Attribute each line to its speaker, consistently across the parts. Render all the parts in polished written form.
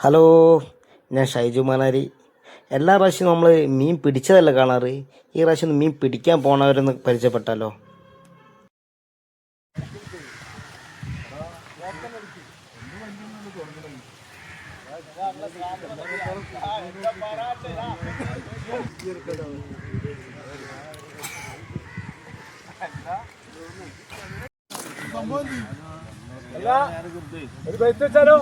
Speaker 1: Hello, ഞാൻ ഷൈജു മാനാരി. എല്ലാ പ്രാവശ്യവും നമ്മൾ മീൻ പിടിച്ചതല്ല കാണാറ്. ഈ പ്രാവശ്യം ഒന്ന് മീൻ പിടിക്കാൻ പോണവരൊന്ന് പരിചയപ്പെട്ടാലോ?
Speaker 2: ഒരു ബെറ്റ് വെച്ചാലോ?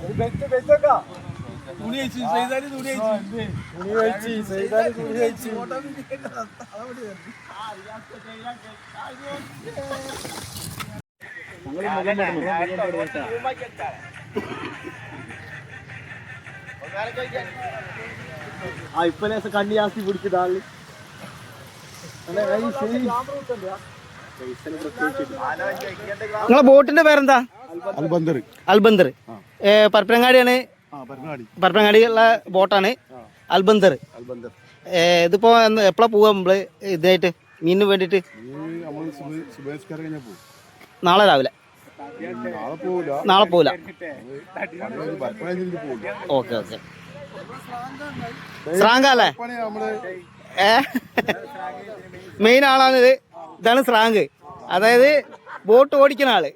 Speaker 2: ഒരു ബെറ്റ് വെച്ചേക്കാ. തുണി കഴിച്ച് ഇപ്പൊ കണ്ണി ആക്കി പിടിച്ചിട്ട് ആള്
Speaker 1: നിങ്ങളെ ബോട്ടിന്റെ പേരെന്താ? അൽബന്ദർ. പരപ്പനങ്ങാടിയാണ്. പരപ്പനങ്ങാടി ഉള്ള ബോട്ടാണ് അൽബന്ദർ. ഇതിപ്പോ എപ്പോഴാ പോവാ നമ്മള് ഇതായിട്ട് മീനിന് വേണ്ടിട്ട്? നാളെ രാവിലെ. നാളെ പോവില്ല. Okay okay. സ്രാങ്ക അല്ലേ? മെയിൻ ആളാണിത്. ഇതാണ് സ്രാങ്ക്, അതായത് ബോട്ട് ഓടിക്കുന്ന ആള്.